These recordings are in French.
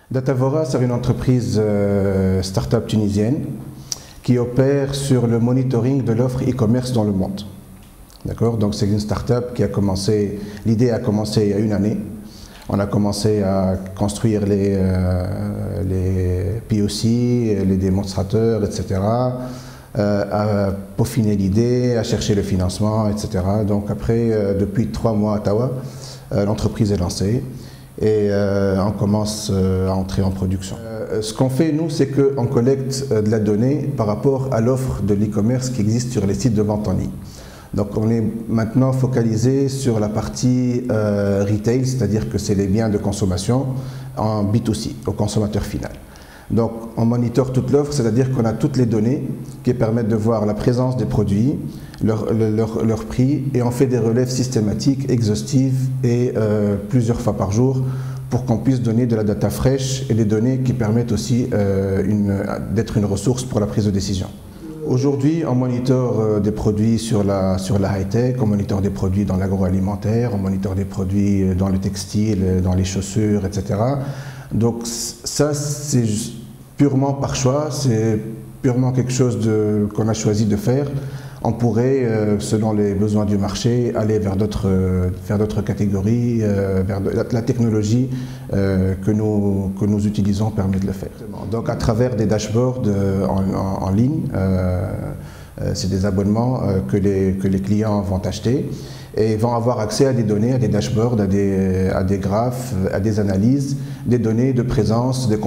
Datavora, c'est une entreprise start-up tunisienne qui opère sur le monitoring de l'offre e-commerce dans le monde. D'accord? Donc c'est une start-up qui a commencé, l'idée a commencé il y a une année. On a commencé à construire les POC, les démonstrateurs, etc., à peaufiner l'idée, à chercher le financement, etc. Donc après, depuis 3 mois à Tawa, l'entreprise est lancée et on commence à entrer en production. Ce qu'on fait, nous, c'est qu'on collecte de la donnée par rapport à l'offre de l'e-commerce qui existe sur les sites de vente en ligne. Donc on est maintenant focalisé sur la partie retail, c'est-à-dire que c'est les biens de consommation en B2C, au consommateur final. Donc on monitore toute l'offre, c'est-à-dire qu'on a toutes les données qui permettent de voir la présence des produits, leur prix, et on fait des relèves systématiques, exhaustives et plusieurs fois par jour pour qu'on puisse donner de la data fraîche et des données qui permettent aussi d'être une ressource pour la prise de décision. Aujourd'hui, on monitore des produits sur la high-tech, on monitore des produits dans l'agroalimentaire, on monitore des produits dans le textile, dans les chaussures, etc. Donc ça, c'est purement par choix, c'est purement quelque chose qu'on a choisi de faire. On pourrait, selon les besoins du marché, aller vers d'autres catégories, vers la technologie que nous utilisons permet de le faire. Donc à travers des dashboards en ligne, c'est des abonnements que les clients vont acheter et vont avoir accès à des données, à des dashboards, à des graphes, à des analyses, des données de présence, de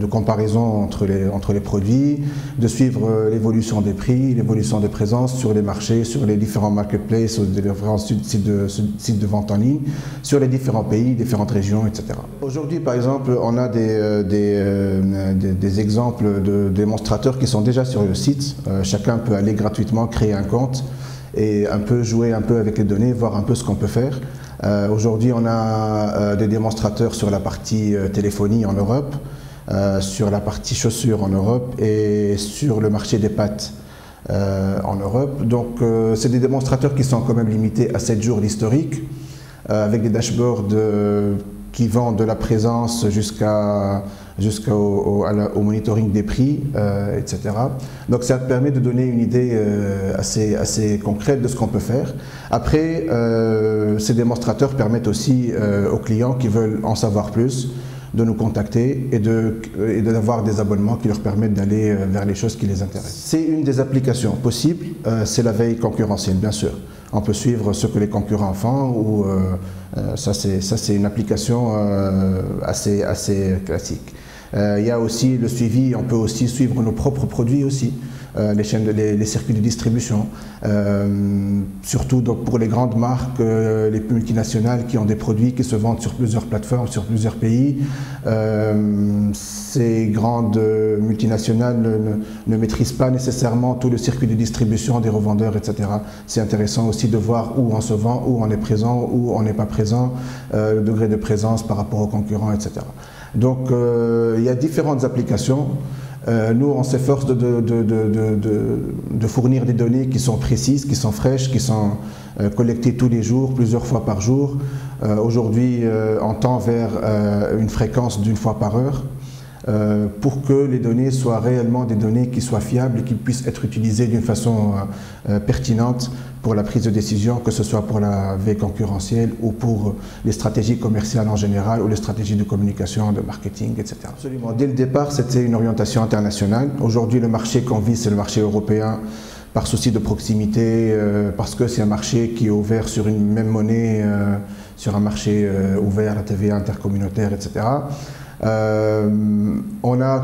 comparaison entre les produits, de suivre l'évolution des prix, l'évolution des présences sur les marchés, sur les différents marketplaces, les différents sites de vente en ligne, sur les différents pays, différentes régions, etc. Aujourd'hui, par exemple, on a des exemples de démonstrateurs qui sont déjà sur le site. Chacun peut aller gratuitement créer un compte et jouer un peu avec les données, voir un peu ce qu'on peut faire. Aujourd'hui, on a des démonstrateurs sur la partie téléphonie en Europe, sur la partie chaussures en Europe et sur le marché des pâtes en Europe. Donc, c'est des démonstrateurs qui sont quand même limités à 7 jours d'historique, avec des dashboards qui vont de la présence jusqu'au monitoring des prix, etc. Donc ça permet de donner une idée assez concrète de ce qu'on peut faire. Après, ces démonstrateurs permettent aussi aux clients qui veulent en savoir plus de nous contacter et d'avoir des abonnements qui leur permettent d'aller vers les choses qui les intéressent. C'est une des applications possibles, c'est la veille concurrentielle, bien sûr. On peut suivre ce que les concurrents font, ou ça c'est une application assez classique. Il y a aussi le suivi, on peut aussi suivre nos propres produits aussi, les circuits de distribution, surtout donc pour les grandes marques, les multinationales qui ont des produits qui se vendent sur plusieurs plateformes, sur plusieurs pays. Ces grandes multinationales ne maîtrisent pas nécessairement tout le circuit de distribution des revendeurs, etc. C'est intéressant aussi de voir où on se vend, où on est présent, où on n'est pas présent, le degré de présence par rapport aux concurrents, etc. Donc il y a différentes applications. Nous, on s'efforce de fournir des données qui sont précises, qui sont fraîches, qui sont collectées tous les jours, plusieurs fois par jour. Aujourd'hui, on tend vers une fréquence d'1 fois par heure pour que les données soient réellement des données qui soient fiables et qui puissent être utilisées d'une façon pertinente pour la prise de décision, que ce soit pour la veille concurrentielle ou pour les stratégies commerciales en général ou les stratégies de communication, de marketing, etc. Absolument. Dès le départ, c'était une orientation internationale. Aujourd'hui, le marché qu'on vise, c'est le marché européen par souci de proximité, parce que c'est un marché qui est ouvert sur une même monnaie, sur un marché ouvert, la TVA intercommunautaire, etc. On a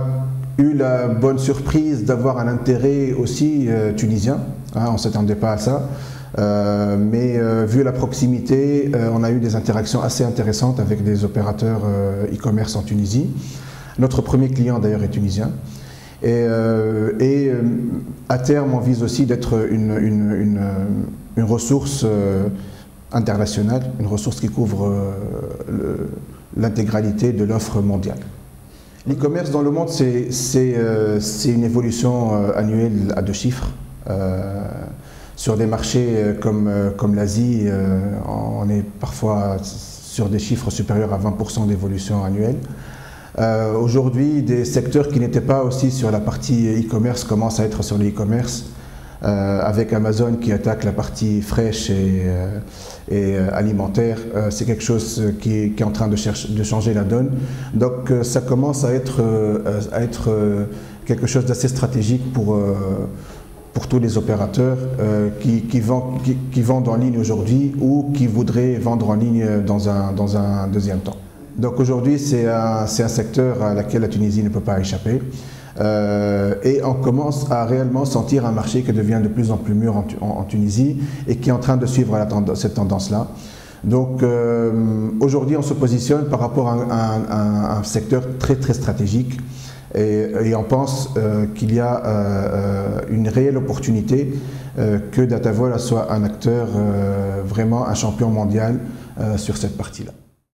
eu la bonne surprise d'avoir un intérêt aussi tunisien, hein, on ne s'attendait pas à ça, mais vu la proximité, on a eu des interactions assez intéressantes avec des opérateurs e-commerce en Tunisie. Notre premier client d'ailleurs est tunisien. Et à terme, on vise aussi d'être une ressource internationale, une ressource qui couvre l'intégralité de l'offre mondiale. L'e-commerce dans le monde, c'est une évolution annuelle à 2 chiffres. Sur des marchés comme l'Asie, on est parfois sur des chiffres supérieurs à 20% d'évolution annuelle. Aujourd'hui, des secteurs qui n'étaient pas aussi sur la partie e-commerce commencent à être sur le e-commerce, avec Amazon qui attaque la partie fraîche et alimentaire. C'est quelque chose qui est en train de changer la donne. Donc ça commence à être quelque chose d'assez stratégique pour tous les opérateurs qui vendent en ligne aujourd'hui ou qui voudraient vendre en ligne dans un deuxième temps. Donc aujourd'hui, c'est un secteur à laquelle la Tunisie ne peut pas échapper. Et on commence à réellement sentir un marché qui devient de plus en plus mûr en Tunisie et qui est en train de suivre cette tendance-là. Donc aujourd'hui, on se positionne par rapport à un secteur très très stratégique et on pense qu'il y a une réelle opportunité que Datavola soit un acteur, vraiment un champion mondial sur cette partie-là.